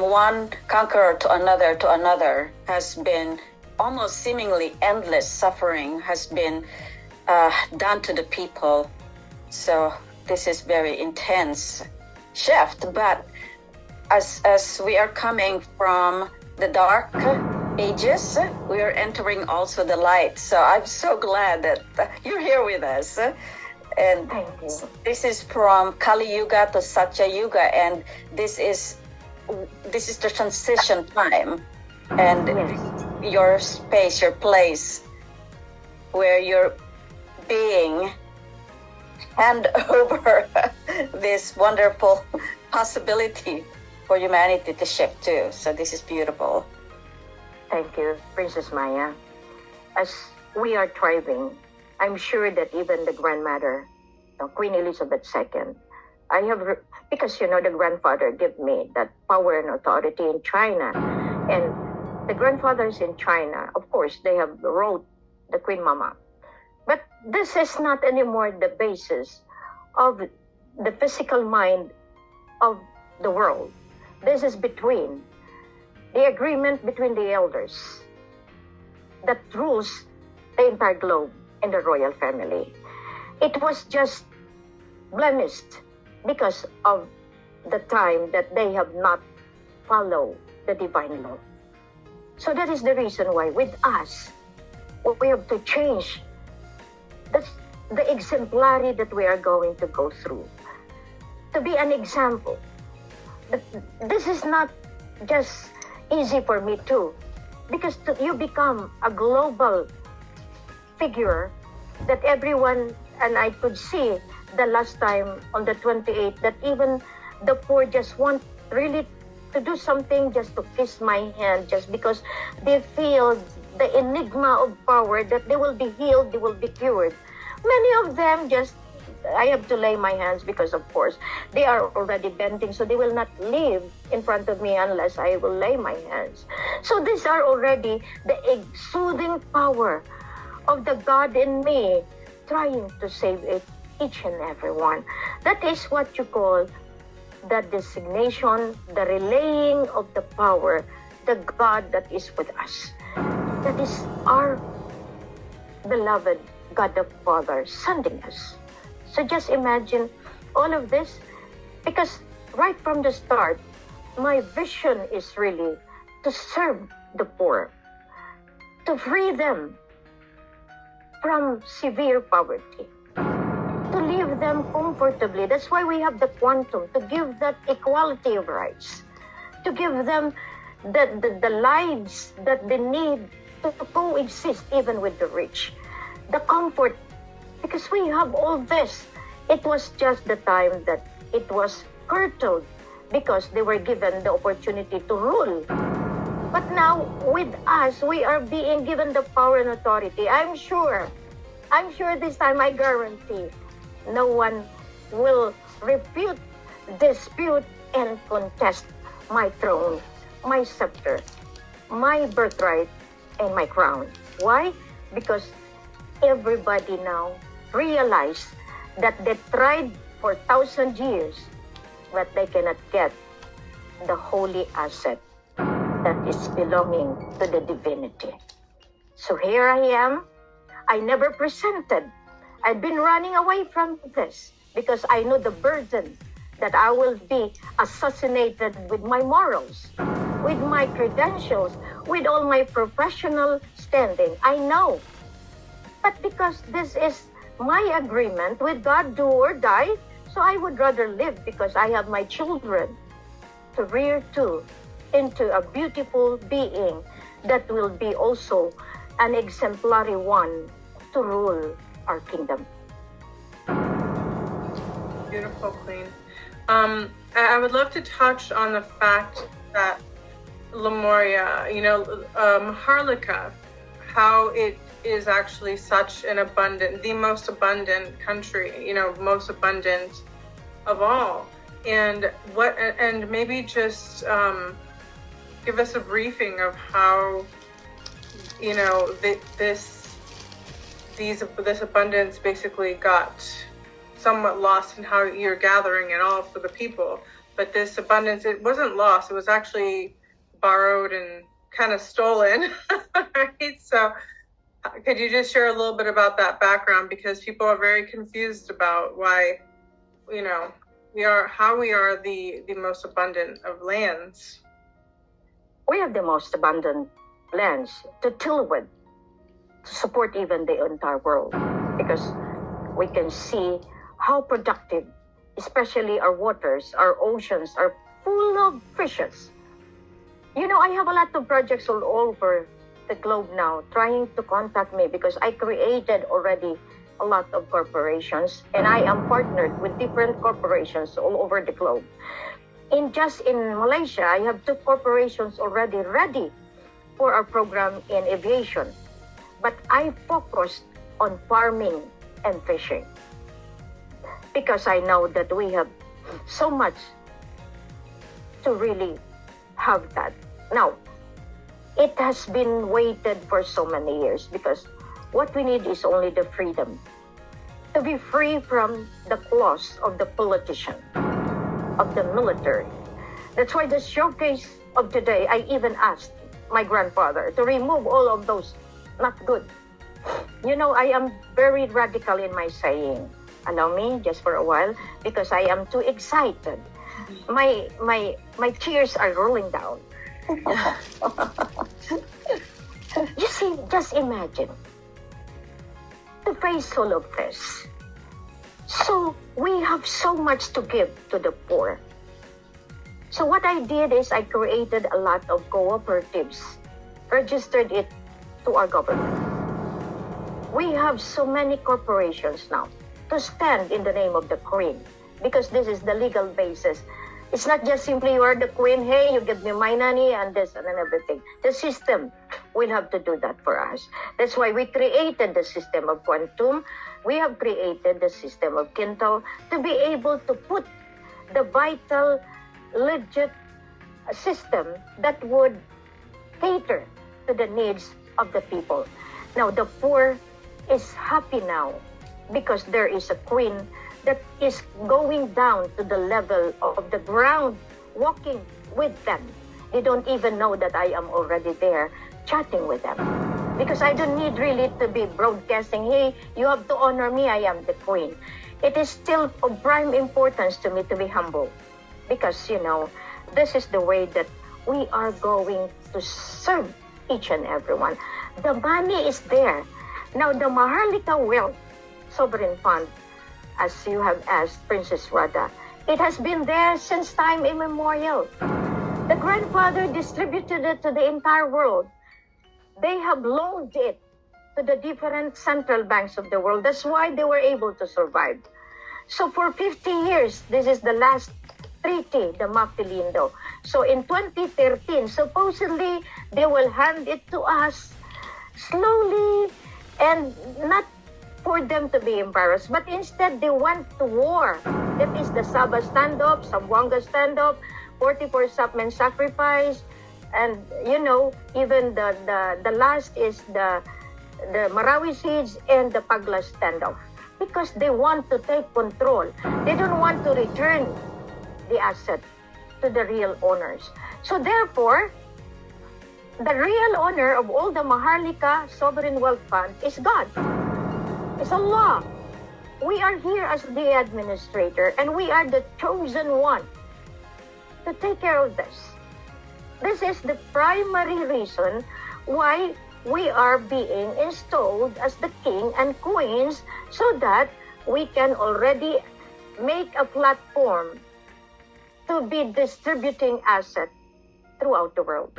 one conqueror to another has been almost seemingly endless suffering has been done to the people. So this is very intense shift. But as we are coming from the dark ages, we are entering also the light. So I'm so glad that you're here with us. And this is from Kali Yuga to Satya Yuga, and this is the transition time, and your space, your place, where you're being hand over this wonderful possibility for humanity to shift too. So this is beautiful. Thank you, Princess Maya. As we are thriving, I'm sure that even the grandmother, Queen Elizabeth II, because the grandfather gave me that power and authority in China. And the grandfathers in China, of course, they have wrote the Queen Mama. But this is not anymore the basis of the physical mind of the world. This is between the agreement between the elders that rules the entire globe and the royal family. It was just blemished because of the time that they have not followed the divine law. So that is the reason why with us, we have to change the exemplary that we are going to go through. To be an example. This is not just easy for me too, because you become a global figure that everyone, and I could see the last time on the 28th, that even the poor just want really to do something, just to kiss my hand, just because they feel the enigma of power, that they will be healed, they will be cured. Many of them just, I have to lay my hands because, of course, they are already bending, so they will not leave in front of me unless I will lay my hands. So these are already the soothing power of the God in me, trying to save each and every one. That is what you call the designation, the relaying of the power, the God that is with us. That is our beloved God the Father sending us. So just imagine all of this, because right from the start, my vision is really to serve the poor, to free them from severe poverty, to live them comfortably. That's why we have the quantum, to give that equality of rights, to give them the lives that they need to coexist even with the rich, the comfort. Because we have all this. It was just the time that it was curtailed because they were given the opportunity to rule. But now, with us, we are being given the power and authority. I'm sure this time, I guarantee, no one will refute, dispute, and contest my throne, my scepter, my birthright, and my crown. Why? Because everybody now realize that they tried for 1,000 years, but they cannot get the holy asset that is belonging to the divinity. So here I am. I never presented. I've been running away from this because I know the burden that I will be assassinated with my morals, with my credentials, with all my professional standing. I know. But because this is my agreement with God, do or die, so I would rather live because I have my children to rear to into a beautiful being that will be also an exemplary one to rule our kingdom. Beautiful, Queen. I would love to touch on the fact that Lemuria, Harlika, how it is actually such an abundant, the most abundant country, most abundant of all. And maybe just give us a briefing of how, this abundance basically got somewhat lost in how you're gathering it all for the people. but this abundance, it wasn't lost. It was actually borrowed and kind of stolen, right? So could you just share a little bit about that background? Because people are very confused about why, we are the most abundant of lands. We have the most abundant lands to till with, to support even the entire world, because we can see how productive, especially our waters, our oceans are full of fishes. I have a lot of projects all over the globe now trying to contact me because I created already a lot of corporations, and I am partnered with different corporations all over the globe. In Malaysia, I have 2 corporations already ready for our program in aviation. But I focused on farming and fishing because I know that we have so much to really have that. Now, it has been waited for so many years because what we need is only the freedom to be free from the claws of the politician, of the military. That's why the showcase of today, I even asked my grandfather to remove all of those not good. I am very radical in my saying. Allow me just for a while because I am too excited. My tears are rolling down. You see, just imagine the face full of this. So we have so much to give to the poor. So what I did is I created a lot of cooperatives, registered it to our government. We have so many corporations now to stand in the name of the Queen because this is the legal basis. It's not just simply you are the Queen, hey, you give me my money and this and everything. The system will have to do that for us. That's why we created the system of quantum. We have created the system of Quinto to be able to put the vital, legit system that would cater to the needs of the people. Now, the poor is happy now because there is a queen that is going down to the level of the ground, walking with them. They don't even know that I am already there chatting with them. Because I don't need really to be broadcasting, hey, you have to honor me, I am the queen. It is still of prime importance to me to be humble. Because, this is the way that we are going to serve each and everyone. The money is there. Now, the Maharlika Wealth Sovereign Fund, as you have asked, Princess Radha, it has been there since time immemorial. The grandfather distributed it to the entire world. They have loaned it to the different central banks of the world. That's why they were able to survive. So for 50 years, this is the last treaty, the Mapipigilan. So in 2013, supposedly they will hand it to us slowly and not for them to be embarrassed, but instead they went to war. That is the Sabah standoff, Zamboanga standoff, 44 Sapmen sacrifice, and even the last is the Marawi siege and the Pagla standoff, because they want to take control. They don't want to return the asset to the real owners. So therefore, the real owner of all the Maharlika Sovereign Wealth Fund is God. It's Allah. We are here as the administrator, and we are the chosen one to take care of this. This is the primary reason why we are being installed as the king and queens, so that we can already make a platform to be distributing assets throughout the world.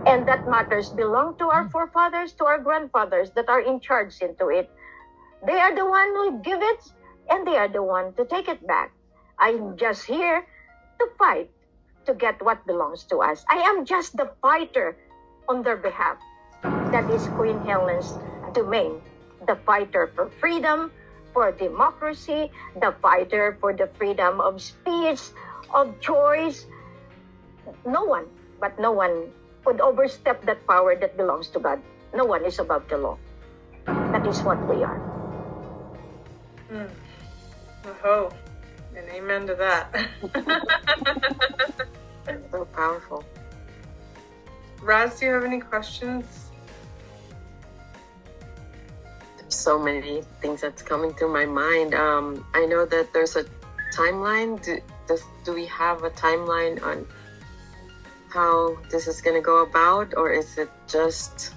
And that matters belong to our forefathers, to our grandfathers that are in charge into it. They are the one who give it, and they are the one to take it back. I'm just here to fight to get what belongs to us. I am just the fighter on their behalf. That is Queen Helen's domain. The fighter for freedom, for democracy, the fighter for the freedom of speech, of choice. No one would overstep that power that belongs to God. No one is above the law. That is what we are. Oh, And amen to that. So powerful. Raz, do you have any questions? There's so many things that's coming through my mind. I know that there's a timeline. Do we have a timeline on how this is going to go about, or is it just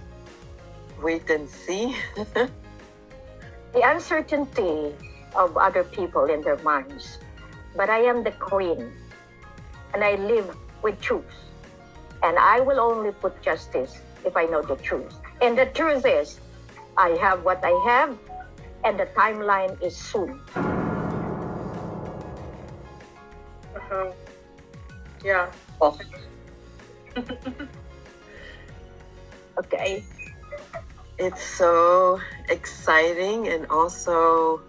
wait and see? The uncertainty of other people in their minds. But I am the queen, and I live with truth. And I will only put justice if I know the truth. And the truth is, I have what I have, and the timeline is soon. Yeah. Oh. Okay. It's so exciting, and also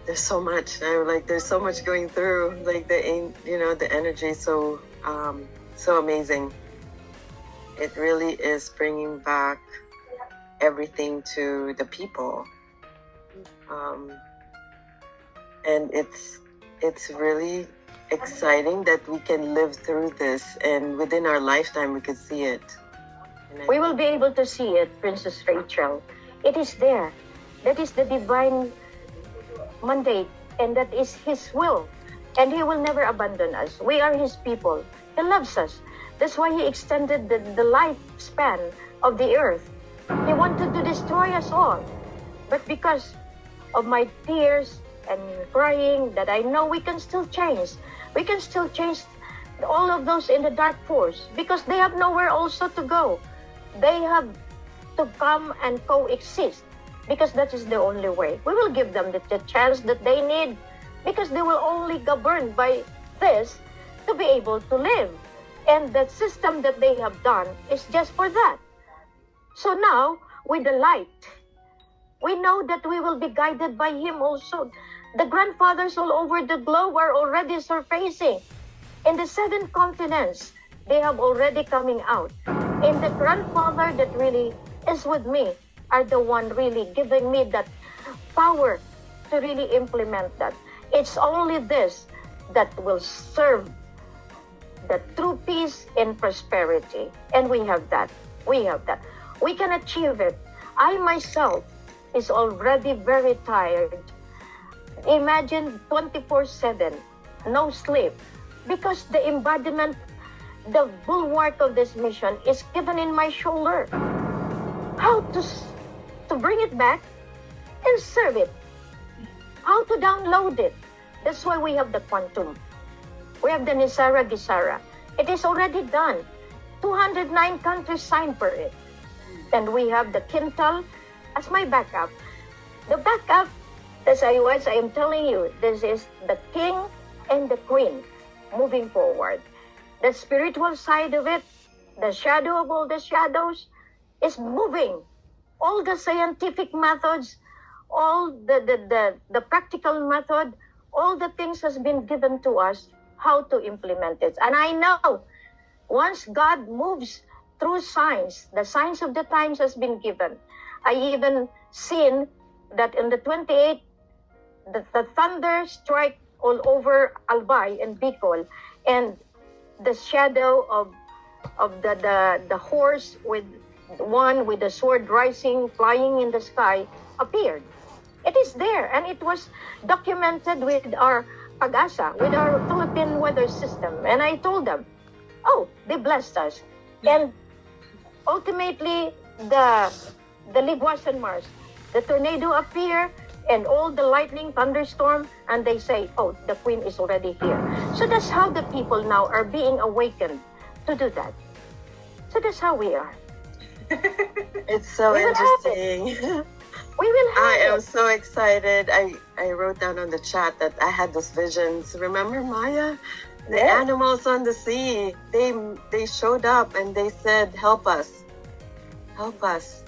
there's so much. There's so much going through. Like the energy is so amazing. It really is bringing back everything to the people, and it's really exciting that we can live through this, and within our lifetime we could see it. We will be able to see it, Princess Rachel. It is there. That is the divine mandate, and that is His will. And He will never abandon us. We are His people. He loves us. That's why He extended the lifespan of the earth. He wanted to destroy us all. But because of my tears and crying, that I know we can still change. We can still change all of those in the dark force, because they have nowhere also to go. They have to come and coexist, because that is the only way. We will give them the chance that they need, because they will only govern by this to be able to live. And the system that they have done is just for that. So now, with the light, we know that we will be guided by Him also. The grandfathers all over the globe are already surfacing. In the 7 continents, they have already coming out. And the grandfather that really is with me are the one really giving me that power to really implement that. It's only this that will serve the true peace and prosperity. And we have that. We have that. We can achieve it. I myself is already very tired. Imagine 24/7, no sleep, because the embodiment, the bulwark of this mission is given in my shoulder. How to bring it back and serve it. How to download it. That's why we have the quantum. We have the Nisara Gisara. It is already done. 209 countries signed for it. And we have the Kintal as my backup. The backup, as I am telling you, this is the king and the queen moving forward. The spiritual side of it, the shadow of all the shadows, is moving. All the scientific methods, all the practical method, all the things has been given to us how to implement it. And I know once God moves through signs, the signs of the times has been given. I even seen that in the 28th, the thunder strike all over Albay and Bicol, and the shadow of the horse with one with the sword rising, flying in the sky appeared. It is there, and it was documented with our Pag-asa, with our Philippine weather system. And I told them, oh, they blessed us. And ultimately, the Ligwasan Mars, the tornado appear, and all the lightning, thunderstorm, and they say, oh, the queen is already here. So that's how the people now are being awakened to do that. So that's how we are. It's so interesting. We will have I am so excited. I wrote down on the chat that I had these visions. Remember, Maya? The animals on the sea, they showed up and they said, help us. Help us.